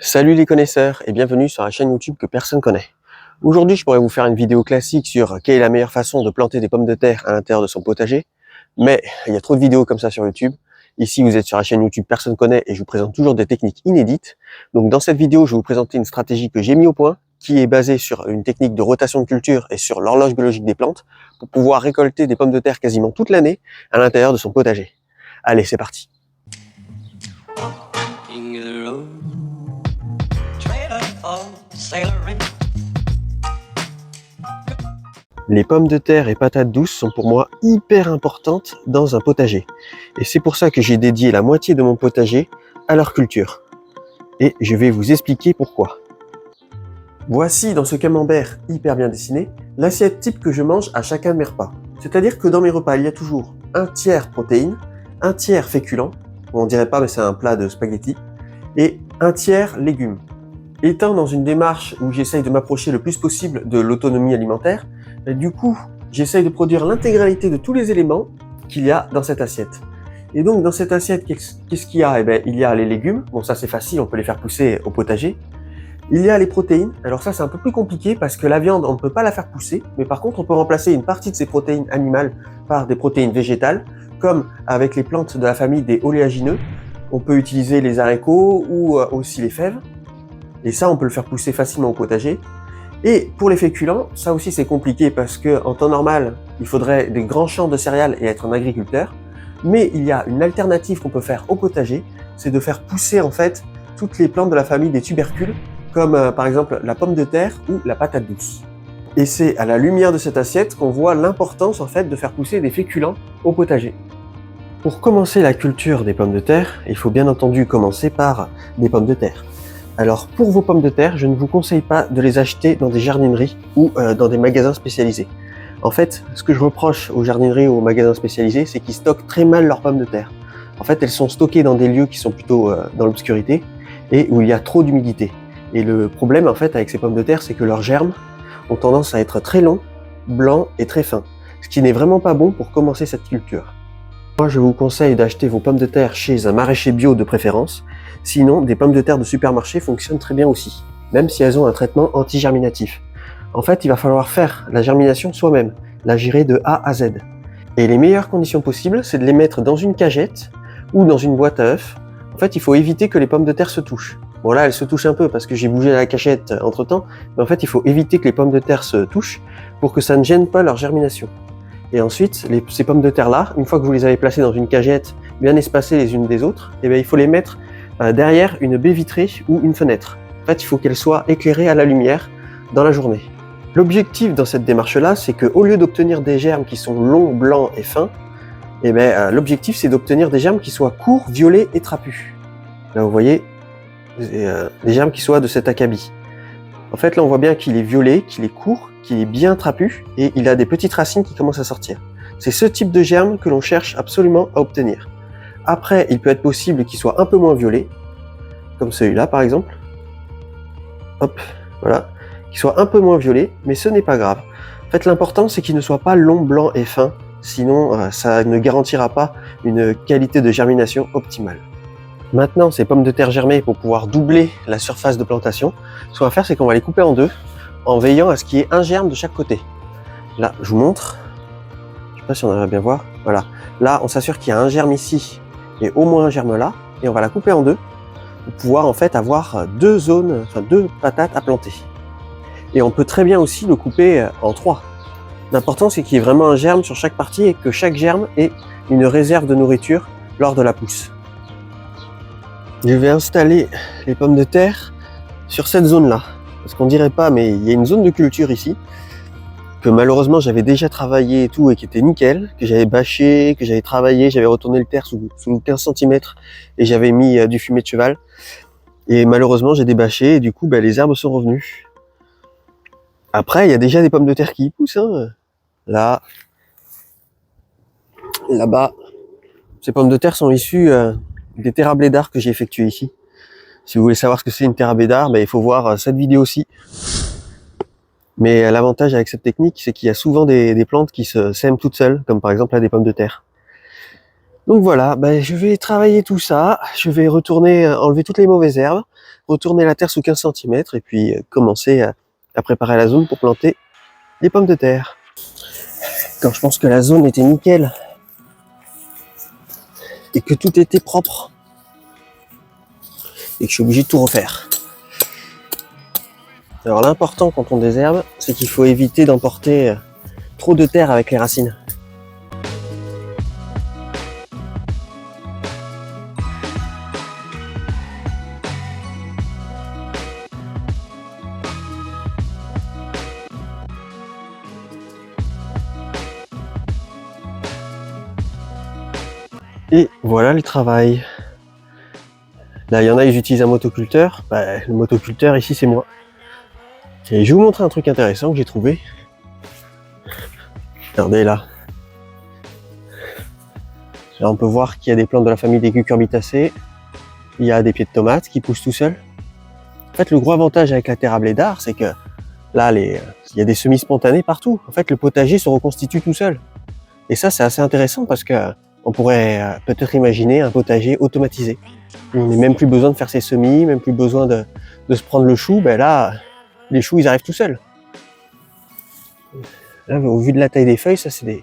Salut les connaisseurs et bienvenue sur la chaîne YouTube que personne connaît. Aujourd'hui, je pourrais vous faire une vidéo classique sur quelle est la meilleure façon de planter des pommes de terre à l'intérieur de son potager, mais il y a trop de vidéos comme ça sur YouTube. Ici, vous êtes sur la chaîne YouTube personne connaît et je vous présente toujours des techniques inédites. Donc dans cette vidéo, je vais vous présenter une stratégie que j'ai mis au point, qui est basée sur une technique de rotation de culture et sur l'horloge biologique des plantes, pour pouvoir récolter des pommes de terre quasiment toute l'année à l'intérieur de son potager. Allez, c'est parti. Les pommes de terre et patates douces sont pour moi hyper importantes dans un potager. Et c'est pour ça que j'ai dédié la moitié de mon potager à leur culture. Et je vais vous expliquer pourquoi. Voici dans ce camembert hyper bien dessiné, l'assiette type que je mange à chacun de mes repas. C'est-à-dire que dans mes repas, il y a toujours un tiers protéines, un tiers féculents, on dirait pas mais c'est un plat de spaghettis, et un tiers légumes. Étant dans une démarche où j'essaye de m'approcher le plus possible de l'autonomie alimentaire, du coup, j'essaye de produire l'intégralité de tous les éléments qu'il y a dans cette assiette. Et donc, dans cette assiette, qu'est-ce qu'il y a? Il y a les légumes. Bon, ça, c'est facile, on peut les faire pousser au potager. Il y a les protéines. Alors ça, c'est un peu plus compliqué parce que la viande, on ne peut pas la faire pousser. Mais par contre, on peut remplacer une partie de ces protéines animales par des protéines végétales, comme avec les plantes de la famille des oléagineux. On peut utiliser les haricots ou aussi les fèves. Et ça, on peut le faire pousser facilement au potager. Et pour les féculents, ça aussi c'est compliqué parce que en temps normal, il faudrait des grands champs de céréales et être un agriculteur. Mais il y a une alternative qu'on peut faire au potager, c'est de faire pousser en fait toutes les plantes de la famille des tubercules, comme par exemple la pomme de terre ou la patate douce. Et c'est à la lumière de cette assiette qu'on voit l'importance en fait de faire pousser des féculents au potager. Pour commencer la culture des pommes de terre, il faut bien entendu commencer par des pommes de terre. Alors pour vos pommes de terre, je ne vous conseille pas de les acheter dans des jardineries ou dans des magasins spécialisés. En fait, ce que je reproche aux jardineries ou aux magasins spécialisés, c'est qu'ils stockent très mal leurs pommes de terre. En fait, elles sont stockées dans des lieux qui sont plutôt dans l'obscurité et où il y a trop d'humidité. Et le problème en fait avec ces pommes de terre, c'est que leurs germes ont tendance à être très longs, blancs et très fins. Ce qui n'est vraiment pas bon pour commencer cette culture. Moi, je vous conseille d'acheter vos pommes de terre chez un maraîcher bio de préférence. Sinon, des pommes de terre de supermarché fonctionnent très bien aussi, même si elles ont un traitement anti-germinatif. En fait, il va falloir faire la germination soi-même, la gérer de A à Z. Et les meilleures conditions possibles, c'est de les mettre dans une cagette ou dans une boîte à œufs. En fait, il faut éviter que les pommes de terre se touchent. Bon là, elles se touchent un peu parce que j'ai bougé la cachette entre-temps, mais en fait, il faut éviter que les pommes de terre se touchent pour que ça ne gêne pas leur germination. Et ensuite, ces pommes de terre-là, une fois que vous les avez placées dans une cagette bien espacées les unes des autres, il faut les mettre derrière une baie vitrée ou une fenêtre. En fait, il faut qu'elles soient éclairées à la lumière dans la journée. L'objectif dans cette démarche-là, c'est qu'au lieu d'obtenir des germes qui sont longs, blancs et fins, l'objectif c'est d'obtenir des germes qui soient courts, violets et trapus. Là, vous voyez, des germes qui soient de cet acabit. En fait, là, on voit bien qu'il est violet, qu'il est court, qu'il est bien trapu et il a des petites racines qui commencent à sortir. C'est ce type de germe que l'on cherche absolument à obtenir. Après, il peut être possible qu'il soit un peu moins violet, comme celui-là par exemple. Hop, voilà. Qu'il soit un peu moins violet, mais ce n'est pas grave. En fait, l'important, c'est qu'il ne soit pas long, blanc et fin, sinon ça ne garantira pas une qualité de germination optimale. Maintenant, ces pommes de terre germées, pour pouvoir doubler la surface de plantation, ce qu'on va faire, c'est qu'on va les couper en deux, en veillant à ce qu'il y ait un germe de chaque côté. Là, je vous montre. Je sais pas si on va bien voir. Voilà. Là, on s'assure qu'il y a un germe ici et au moins un germe là, et on va la couper en deux pour pouvoir en fait avoir deux patates à planter. Et on peut très bien aussi le couper en trois. L'important, c'est qu'il y ait vraiment un germe sur chaque partie et que chaque germe ait une réserve de nourriture lors de la pousse. Je vais installer les pommes de terre sur cette zone-là. Parce qu'on dirait pas, mais il y a une zone de culture ici, que malheureusement j'avais déjà travaillé et tout, et qui était nickel, que j'avais bâché, que j'avais travaillé, j'avais retourné le terre sous 15 cm, et j'avais mis du fumier de cheval. Et malheureusement j'ai débâché, et du coup les herbes sont revenues. Après, il y a déjà des pommes de terre qui y poussent, hein. Là, là-bas, ces pommes de terre sont issues des terrablédars que j'ai effectués ici. Si vous voulez savoir ce que c'est une terrablédar, il faut voir cette vidéo-ci. Mais l'avantage avec cette technique, c'est qu'il y a souvent des plantes qui se sèment toutes seules, comme par exemple là des pommes de terre. Donc voilà, je vais travailler tout ça, je vais retourner enlever toutes les mauvaises herbes, retourner la terre sous 15 cm et puis commencer à préparer la zone pour planter les pommes de terre. Quand je pense que la zone était nickel et que tout était propre et que je suis obligé de tout refaire. Alors l'important quand on désherbe, c'est qu'il faut éviter d'emporter trop de terre avec les racines. Et voilà le travail. Là, il y en a, ils utilisent un motoculteur. Le motoculteur, ici, c'est moi. Et je vais vous montrer un truc intéressant que j'ai trouvé. Regardez là. Là, on peut voir qu'il y a des plantes de la famille des cucurbitacées. Il y a des pieds de tomates qui poussent tout seuls. En fait, le gros avantage avec la terre à blédard, c'est que là, il y a des semis spontanés partout. En fait, le potager se reconstitue tout seul. Et ça, c'est assez intéressant parce que on pourrait peut-être imaginer un potager automatisé. On n'a même plus besoin de faire ses semis, même plus besoin de se prendre le chou. Là, les choux, ils arrivent tout seuls. Là, au vu de la taille des feuilles, ça, c'est des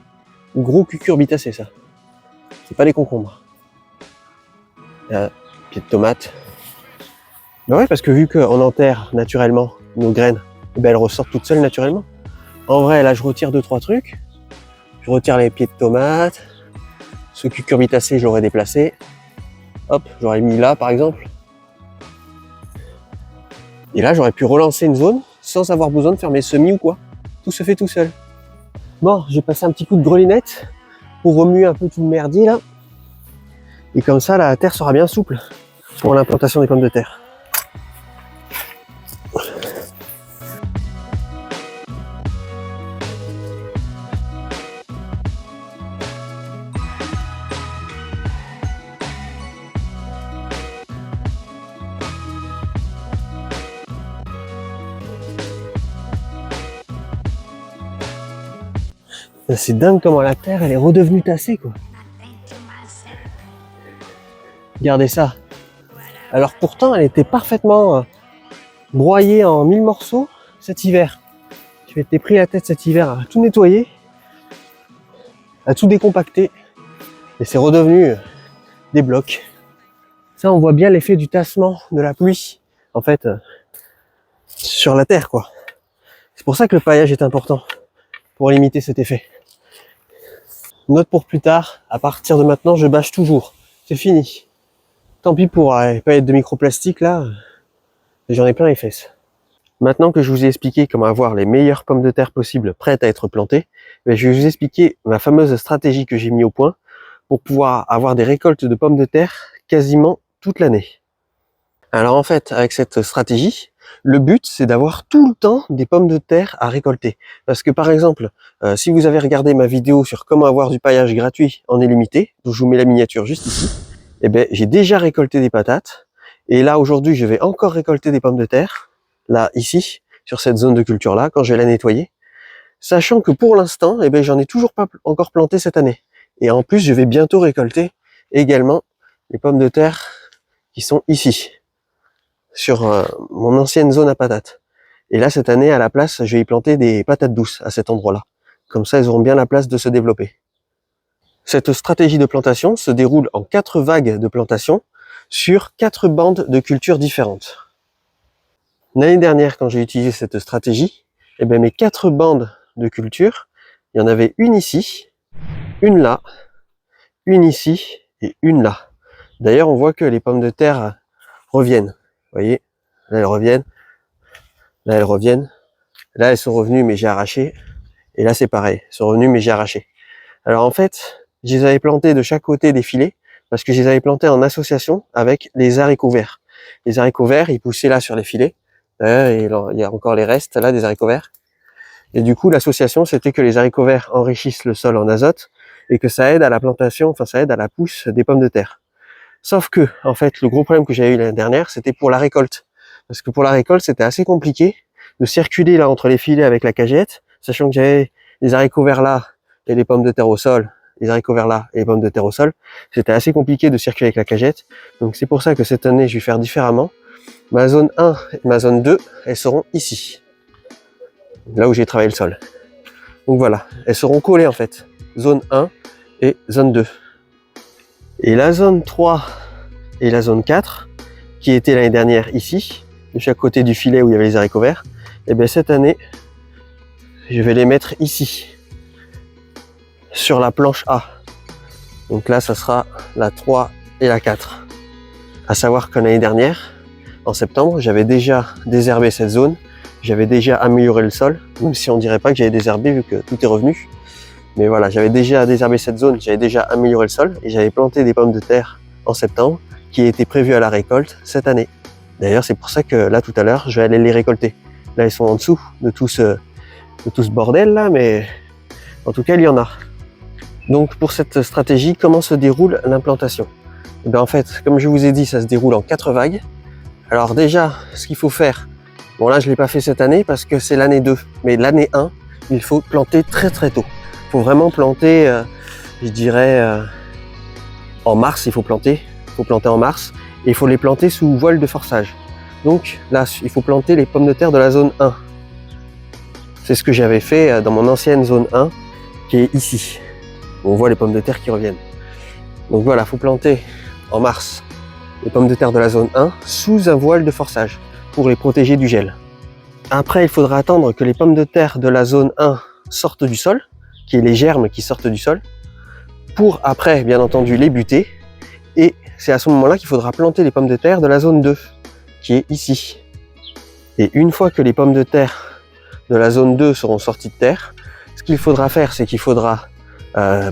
gros cucurbitacées, ça. C'est pas des concombres. Pieds de tomates. Ouais, parce que vu qu'on enterre naturellement nos graines, elles ressortent toutes seules naturellement. En vrai, là, je retire 2-3 trucs. Je retire les pieds de tomates. Ce cucurbitacé, je l'aurais déplacé. Hop, j'aurais mis là, par exemple. Et là, j'aurais pu relancer une zone sans avoir besoin de faire mes semis ou quoi. Tout se fait tout seul. Bon, j'ai passé un petit coup de grelinette pour remuer un peu tout le merdier, là. Et comme ça, la terre sera bien souple pour l'implantation des pommes de terre. C'est dingue comment la terre, elle est redevenue tassée, quoi. Regardez ça. Alors pourtant, elle était parfaitement broyée en 1000 morceaux cet hiver. Je m'étais pris la tête cet hiver à tout nettoyer, à tout décompacter. Et c'est redevenu des blocs. Ça, on voit bien l'effet du tassement de la pluie, en fait, sur la terre, quoi. C'est pour ça que le paillage est important, pour limiter cet effet. Note pour plus tard, à partir de maintenant, je bâche toujours. C'est fini. Tant pis pour les paillettes de microplastique, là, j'en ai plein les fesses. Maintenant que je vous ai expliqué comment avoir les meilleures pommes de terre possibles prêtes à être plantées, je vais vous expliquer ma fameuse stratégie que j'ai mis au point pour pouvoir avoir des récoltes de pommes de terre quasiment toute l'année. Alors en fait, avec cette stratégie, le but c'est d'avoir tout le temps des pommes de terre à récolter. Parce que par exemple, si vous avez regardé ma vidéo sur comment avoir du paillage gratuit en illimité, dont je vous mets la miniature juste ici, j'ai déjà récolté des patates. Et là aujourd'hui, je vais encore récolter des pommes de terre, là ici, sur cette zone de culture là, quand je vais la nettoyer. Sachant que pour l'instant, j'en ai toujours pas encore planté cette année. Et en plus, je vais bientôt récolter également les pommes de terre qui sont ici, sur mon ancienne zone à patates. Et là, cette année, à la place, je vais y planter des patates douces à cet endroit-là. Comme ça, elles auront bien la place de se développer. Cette stratégie de plantation se déroule en 4 vagues de plantation sur 4 bandes de cultures différentes. L'année dernière, quand j'ai utilisé cette stratégie, mes 4 bandes de culture, il y en avait une ici, une là, une ici et une là. D'ailleurs, on voit que les pommes de terre reviennent. Vous voyez, là elles reviennent, là elles reviennent, là elles sont revenues mais j'ai arraché, et là c'est pareil, elles sont revenues mais j'ai arraché. Alors en fait, je les avais plantées de chaque côté des filets, parce que je les avais plantées en association avec les haricots verts. Les haricots verts, ils poussaient là sur les filets, et il y a encore les restes là des haricots verts. Et du coup, l'association, c'était que les haricots verts enrichissent le sol en azote, et que ça aide à la plantation, enfin ça aide à la pousse des pommes de terre. Sauf que, en fait, le gros problème que j'avais eu l'année dernière, c'était pour la récolte. Parce que pour la récolte, c'était assez compliqué de circuler là entre les filets avec la cagette, sachant que j'avais les haricots verts là et les pommes de terre au sol, les haricots verts là et les pommes de terre au sol. C'était assez compliqué de circuler avec la cagette. Donc c'est pour ça que cette année, je vais faire différemment. Ma zone 1 et ma zone 2, elles seront ici, là où j'ai travaillé le sol. Donc voilà, elles seront collées en fait, zone 1 et zone 2. Et la zone 3 et la zone 4, qui étaient l'année dernière ici, de chaque côté du filet où il y avait les haricots verts, et bien cette année, je vais les mettre ici, sur la planche A. Donc là, ça sera la 3 et la 4. À savoir que l'année dernière, en septembre, j'avais déjà désherbé cette zone, j'avais déjà amélioré le sol, même si on dirait pas que j'avais désherbé vu que tout est revenu. Mais voilà, j'avais déjà désherbé cette zone, j'avais déjà amélioré le sol et j'avais planté des pommes de terre en septembre qui étaient prévues à la récolte cette année. D'ailleurs, c'est pour ça que là, tout à l'heure, je vais aller les récolter. Là, ils sont en dessous de tout ce bordel là, mais en tout cas, il y en a. Donc, pour cette stratégie, comment se déroule l'implantation? Et bien, en fait, comme je vous ai dit, ça se déroule en 4 vagues. Alors déjà, ce qu'il faut faire, bon là, je l'ai pas fait cette année parce que c'est l'année 2, mais l'année 1, il faut planter très très tôt. Il faut vraiment planter, je dirais, en mars, il faut planter en mars, et il faut les planter sous voile de forçage. Donc là, il faut planter les pommes de terre de la zone 1. C'est ce que j'avais fait dans mon ancienne zone 1, qui est ici. On voit les pommes de terre qui reviennent. Donc voilà, il faut planter en mars les pommes de terre de la zone 1 sous un voile de forçage pour les protéger du gel. Après, il faudra attendre que les pommes de terre de la zone 1 sortent du sol, qui est les germes qui sortent du sol, pour après, bien entendu, les buter. Et c'est à ce moment-là qu'il faudra planter les pommes de terre de la zone 2, qui est ici. Et une fois que les pommes de terre de la zone 2 seront sorties de terre, ce qu'il faudra faire, c'est qu'il faudra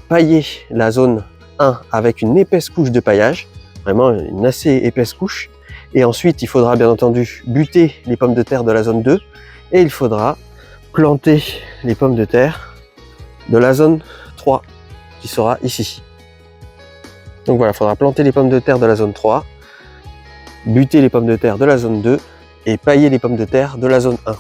pailler la zone 1 avec une épaisse couche de paillage, vraiment une assez épaisse couche. Et ensuite, il faudra bien entendu buter les pommes de terre de la zone 2 et il faudra planter les pommes de terre de la zone 3 qui sera ici. Donc voilà, il faudra planter les pommes de terre de la zone 3, buter les pommes de terre de la zone 2 et pailler les pommes de terre de la zone 1.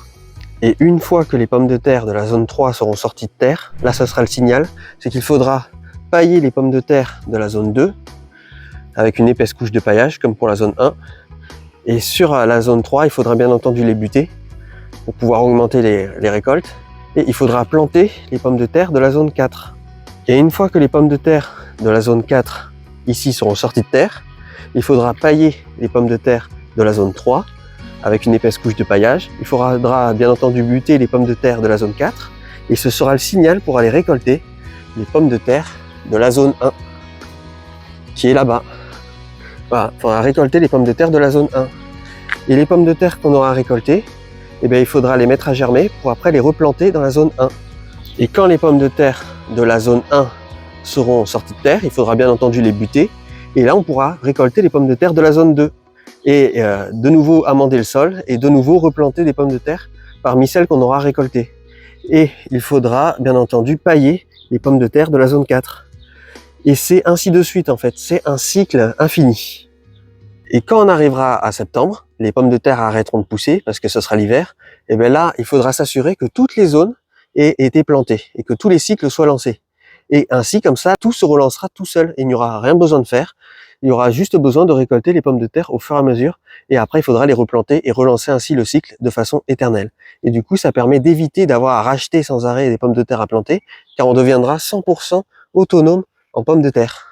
Et une fois que les pommes de terre de la zone 3 seront sorties de terre, là ça sera le signal, c'est qu'il faudra pailler les pommes de terre de la zone 2 avec une épaisse couche de paillage comme pour la zone 1. Et sur la zone 3, il faudra bien entendu les buter pour pouvoir augmenter les récoltes. Et il faudra planter les pommes de terre de la zone 4. Et une fois que les pommes de terre de la zone 4 ici seront sorties de terre, il faudra pailler les pommes de terre de la zone 3 avec une épaisse couche de paillage. Il faudra bien entendu buter les pommes de terre de la zone 4 et ce sera le signal pour aller récolter les pommes de terre de la zone 1 qui est là-bas. Voilà, il faudra récolter les pommes de terre de la zone 1. Et les pommes de terre qu'on aura récoltées, eh bien, il faudra les mettre à germer pour après les replanter dans la zone 1. Et quand les pommes de terre de la zone 1 seront sorties de terre, il faudra bien entendu les buter. Et là, on pourra récolter les pommes de terre de la zone 2. Et de nouveau amender le sol et de nouveau replanter des pommes de terre parmi celles qu'on aura récoltées. Et il faudra bien entendu pailler les pommes de terre de la zone 4. Et c'est ainsi de suite en fait, c'est un cycle infini. Et quand on arrivera à septembre, les pommes de terre arrêteront de pousser parce que ce sera l'hiver, et bien là, il faudra s'assurer que toutes les zones aient été plantées et que tous les cycles soient lancés. Et ainsi, comme ça, tout se relancera tout seul et il n'y aura rien besoin de faire. Il y aura juste besoin de récolter les pommes de terre au fur et à mesure et après, il faudra les replanter et relancer ainsi le cycle de façon éternelle. Et du coup, ça permet d'éviter d'avoir à racheter sans arrêt des pommes de terre à planter car on deviendra 100% autonome en pommes de terre.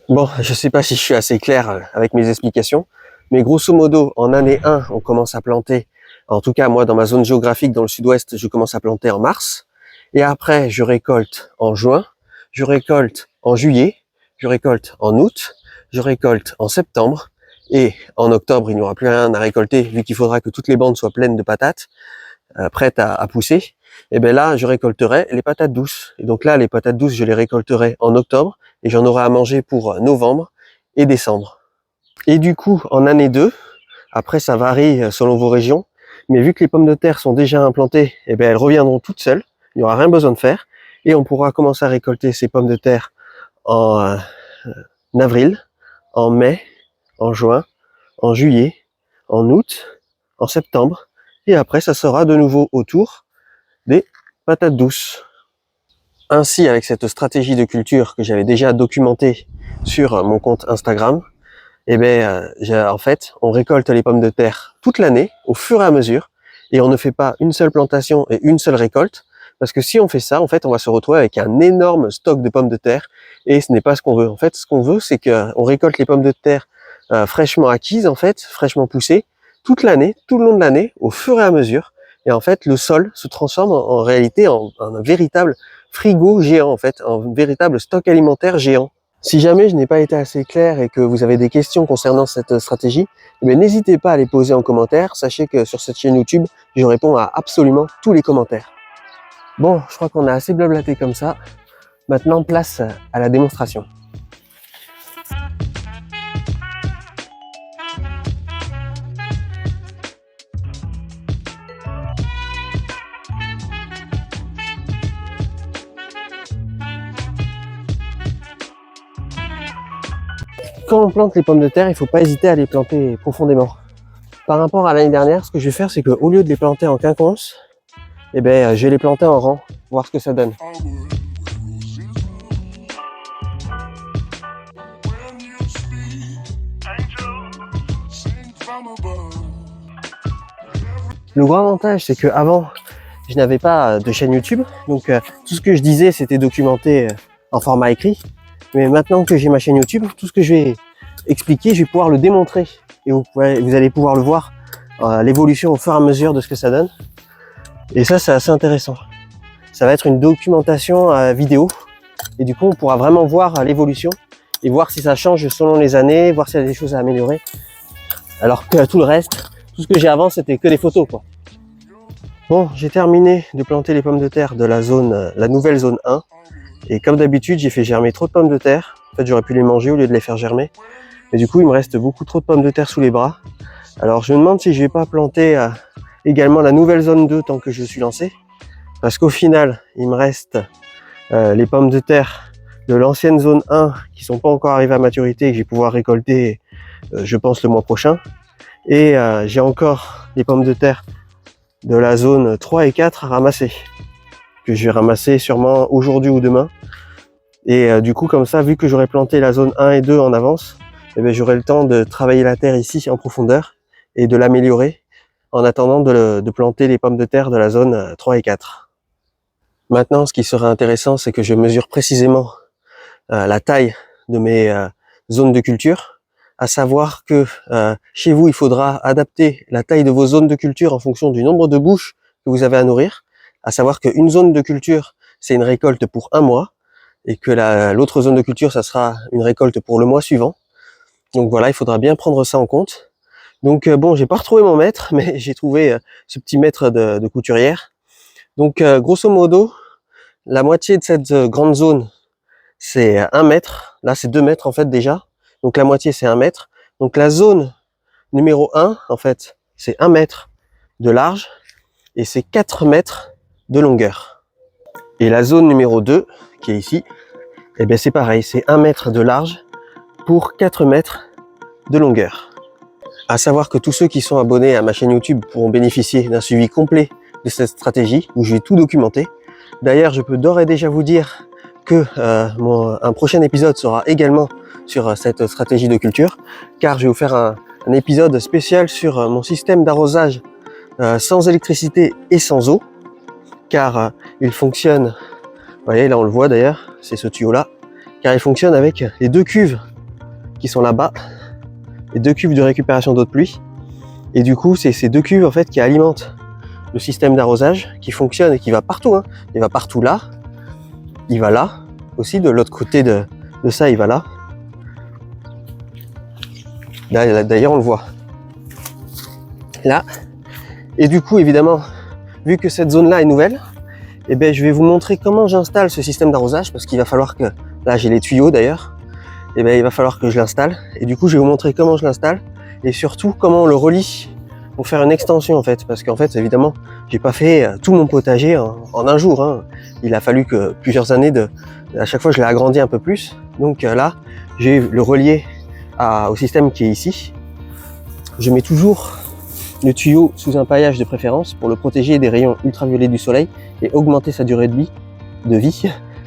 Bon, je sais pas si je suis assez clair avec mes explications, mais grosso modo, en année 1, on commence à planter, en tout cas moi dans ma zone géographique dans le sud-ouest, je commence à planter en mars, et après je récolte en juin, je récolte en juillet, je récolte en août, je récolte en septembre, et en octobre il n'y aura plus rien à récolter vu qu'il faudra que toutes les bandes soient pleines de patates, prêtes à pousser. Et bien là, je récolterai les patates douces. Et donc là, les patates douces, je les récolterai en octobre et j'en aurai à manger pour novembre et décembre. Et du coup, en année 2, après ça varie selon vos régions, mais vu que les pommes de terre sont déjà implantées, et bien elles reviendront toutes seules, il n'y aura rien besoin de faire, et on pourra commencer à récolter ces pommes de terre en avril, en mai, en juin, en juillet, en août, en septembre, et après ça sera de nouveau autour des patates douces. Ainsi, avec cette stratégie de culture que j'avais déjà documentée sur mon compte Instagram, Et en fait, on récolte les pommes de terre toute l'année, au fur et à mesure, et on ne fait pas une seule plantation et une seule récolte, parce que si on fait ça, en fait, on va se retrouver avec un énorme stock de pommes de terre, et ce n'est pas ce qu'on veut. En fait, ce qu'on veut, c'est qu'on récolte les pommes de terre fraîchement acquises, en fait, fraîchement poussées, toute l'année, tout le long de l'année, au fur et à mesure, et en fait, le sol se transforme en réalité en un véritable frigo géant, en fait, un véritable stock alimentaire géant. Si jamais je n'ai pas été assez clair et que vous avez des questions concernant cette stratégie, n'hésitez pas à les poser en commentaire. Sachez que sur cette chaîne YouTube, je réponds à absolument tous les commentaires. Bon, je crois qu'on a assez blablaté comme ça. Maintenant, place à la démonstration. Quand on plante les pommes de terre, il ne faut pas hésiter à les planter profondément. Par rapport à l'année dernière, ce que je vais faire, c'est qu'au lieu de les planter en quinconce, je vais les planter en rang, voir ce que ça donne. Le gros avantage, c'est qu'avant, je n'avais pas de chaîne YouTube, donc tout ce que je disais, c'était documenté en format écrit. Mais maintenant que j'ai ma chaîne YouTube, tout ce que je vais expliquer, je vais pouvoir le démontrer. Et vous allez pouvoir le voir, l'évolution au fur et à mesure de ce que ça donne. Et ça, c'est assez intéressant. Ça va être une documentation vidéo. Et du coup, on pourra vraiment voir l'évolution et voir si ça change selon les années, voir s'il y a des choses à améliorer. Alors que tout le reste, tout ce que j'ai avant, c'était que des photos, quoi. Bon, j'ai terminé de planter les pommes de terre de la nouvelle zone 1. Et comme d'habitude, j'ai fait germer trop de pommes de terre. En fait, j'aurais pu les manger au lieu de les faire germer. Mais du coup, il me reste beaucoup trop de pommes de terre sous les bras. Alors, je me demande si je vais pas planter également la nouvelle zone 2 tant que je suis lancé. Parce qu'au final, il me reste les pommes de terre de l'ancienne zone 1 qui sont pas encore arrivées à maturité et que je vais pouvoir récolter, je pense, le mois prochain. Et j'ai encore les pommes de terre de la zone 3 et 4 à ramasser, que je vais ramasser sûrement aujourd'hui ou demain. Et du coup, comme ça, vu que j'aurai planté la zone 1 et 2 en avance, j'aurai le temps de travailler la terre ici en profondeur et de l'améliorer en attendant de planter les pommes de terre de la zone 3 et 4. Maintenant, ce qui serait intéressant, c'est que je mesure précisément la taille de mes zones de culture, à savoir que chez vous, il faudra adapter la taille de vos zones de culture en fonction du nombre de bouches que vous avez à nourrir, à savoir qu'une zone de culture, c'est une récolte pour un mois, et que l'autre zone de culture, ça sera une récolte pour le mois suivant. Donc voilà, il faudra bien prendre ça en compte. Donc bon, j'ai pas retrouvé mon mètre, mais j'ai trouvé ce petit mètre de couturière. Donc grosso modo, la moitié de cette grande zone, c'est 1 mètre. Là, c'est 2 mètres en fait déjà. Donc la moitié, c'est 1 mètre. Donc la zone numéro 1, en fait, c'est 1 mètre de large et c'est 4 mètres de longueur. Et la zone numéro 2, qui est ici, c'est pareil, c'est 1 mètre de large pour 4 mètres de longueur. À savoir que tous ceux qui sont abonnés à ma chaîne YouTube pourront bénéficier d'un suivi complet de cette stratégie où je vais tout documenter. D'ailleurs, je peux d'ores et déjà vous dire que un prochain épisode sera également sur cette stratégie de culture, car je vais vous faire un épisode spécial sur mon système d'arrosage sans électricité et sans eau, car il fonctionne, vous voyez là on le voit d'ailleurs, c'est ce tuyau là, car il fonctionne avec les 2 cuves qui sont là-bas, les 2 cuves de récupération d'eau de pluie, et du coup c'est ces 2 cuves en fait qui alimentent le système d'arrosage, qui fonctionne et qui va partout, hein. Il va partout là, il va là, aussi de l'autre côté de ça il va là. Là d'ailleurs on le voit, là, et du coup évidemment, vu que cette zone là est nouvelle, je vais vous montrer comment j'installe ce système d'arrosage, parce qu'il va falloir que, là j'ai les tuyaux d'ailleurs, il va falloir que je l'installe, et du coup je vais vous montrer comment je l'installe, et surtout comment on le relie pour faire une extension en fait, parce qu'en fait évidemment j'ai pas fait tout mon potager en un jour, hein. Il a fallu que plusieurs années à chaque fois je l'ai agrandi un peu plus, donc là je vais le relier au système qui est ici. Je mets toujours le tuyau sous un paillage de préférence pour le protéger des rayons ultraviolets du soleil et augmenter sa durée de vie,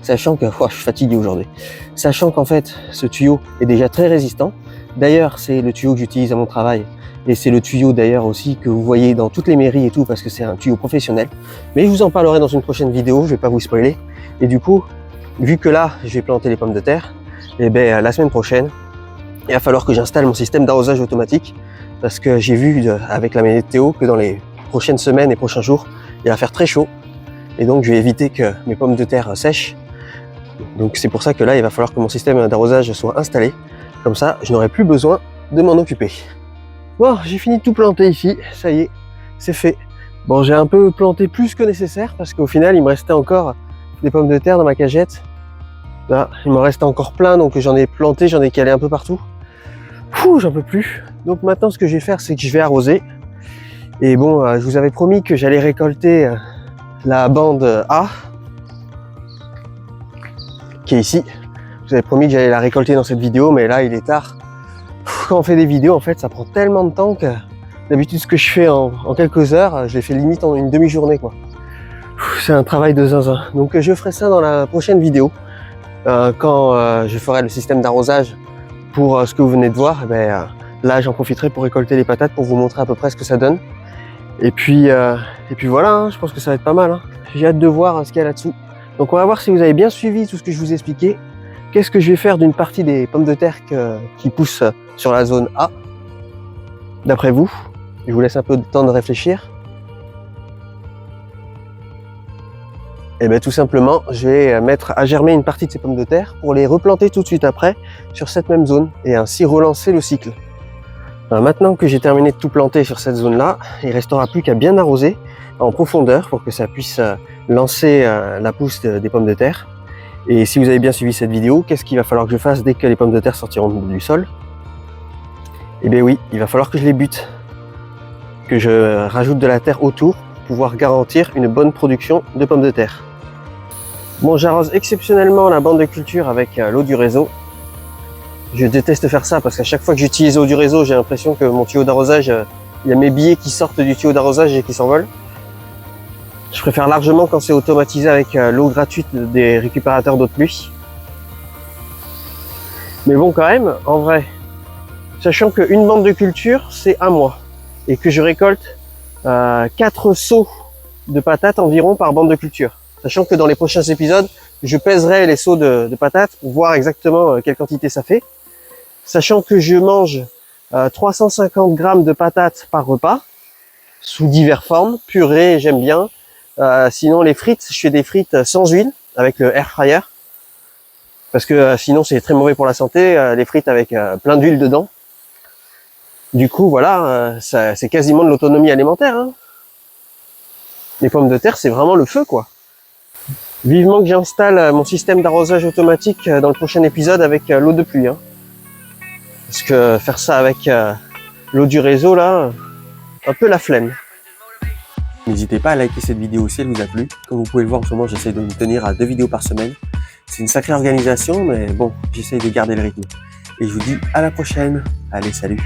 sachant que je suis fatigué aujourd'hui, sachant qu'en fait ce tuyau est déjà très résistant, D'ailleurs, c'est le tuyau que j'utilise à mon travail. Et c'est le tuyau d'ailleurs aussi que vous voyez dans toutes les mairies et tout, parce que c'est un tuyau professionnel. Mais je vous en parlerai dans une prochaine vidéo, je vais pas vous spoiler. Et du coup, vu que là, je vais planter les pommes de terre, et ben la semaine prochaine, il va falloir que j'installe mon système d'arrosage automatique, parce que j'ai vu avec la météo que dans les prochaines semaines et prochains jours, il va faire très chaud. Et donc, je vais éviter que mes pommes de terre sèchent. Donc c'est pour ça que là, il va falloir que mon système d'arrosage soit installé. Comme ça, je n'aurai plus besoin de m'en occuper. Bon, j'ai fini de tout planter ici. Ça y est, c'est fait. Bon, j'ai un peu planté plus que nécessaire parce qu'au final, il me restait encore des pommes de terre dans ma cagette. Là, il m'en restait encore plein, donc j'en ai planté, j'en ai calé un peu partout. J'en peux plus. Donc maintenant, ce que je vais faire, c'est que je vais arroser. Et bon, je vous avais promis que j'allais récolter la bande A, qui est ici. Je vous avais promis que j'allais la récolter dans cette vidéo, mais là il est tard. Quand on fait des vidéos, en fait, ça prend tellement de temps que d'habitude ce que je fais en quelques heures, je l'ai fait limite en une demi-journée, quoi. C'est un travail de zinzin. Donc je ferai ça dans la prochaine vidéo, quand je ferai le système d'arrosage pour ce que vous venez de voir. Là j'en profiterai pour récolter les patates pour vous montrer à peu près ce que ça donne. Et puis voilà, hein, je pense que ça va être pas mal. Hein. J'ai hâte de voir ce qu'il y a là-dessous. Donc on va voir si vous avez bien suivi tout ce que je vous ai expliqué. Qu'est-ce que je vais faire d'une partie des pommes de terre qui poussent sur la zone A, d'après vous? Je vous laisse un peu de temps de réfléchir. Et bien tout simplement, je vais mettre à germer une partie de ces pommes de terre pour les replanter tout de suite après sur cette même zone et ainsi relancer le cycle. Alors maintenant que j'ai terminé de tout planter sur cette zone-là, il ne restera plus qu'à bien arroser en profondeur pour que ça puisse lancer la pousse des pommes de terre. Et si vous avez bien suivi cette vidéo, qu'est-ce qu'il va falloir que je fasse dès que les pommes de terre sortiront du sol? Eh bien oui, il va falloir que je les bute, que je rajoute de la terre autour pour pouvoir garantir une bonne production de pommes de terre. Bon, j'arrose exceptionnellement la bande de culture avec l'eau du réseau. Je déteste faire ça parce qu'à chaque fois que j'utilise l'eau du réseau, j'ai l'impression que mon tuyau d'arrosage, il y a mes billets qui sortent du tuyau d'arrosage et qui s'envolent. Je préfère largement quand c'est automatisé avec l'eau gratuite des récupérateurs d'eau de pluie. Mais bon, quand même, en vrai, sachant qu'une bande de culture, c'est un mois. Et que je récolte 4 seaux de patates environ par bande de culture. Sachant que dans les prochains épisodes, je pèserai les seaux de patates pour voir exactement quelle quantité ça fait. Sachant que je mange 350 grammes de patates par repas, sous diverses formes, purée, j'aime bien. Sinon les frites, je fais des frites sans huile, avec le air fryer. Parce que sinon c'est très mauvais pour la santé, les frites avec plein d'huile dedans. Du coup voilà, c'est quasiment de l'autonomie alimentaire. Hein. Les pommes de terre, c'est vraiment le feu, quoi. Vivement que j'installe mon système d'arrosage automatique dans le prochain épisode avec l'eau de pluie. Hein. Parce que faire ça avec l'eau du réseau, là, un peu la flemme. N'hésitez pas à liker cette vidéo si elle vous a plu. Comme vous pouvez le voir en ce moment, j'essaie de me tenir à 2 vidéos par semaine. C'est une sacrée organisation, mais bon, j'essaie de garder le rythme. Et je vous dis à la prochaine. Allez, salut!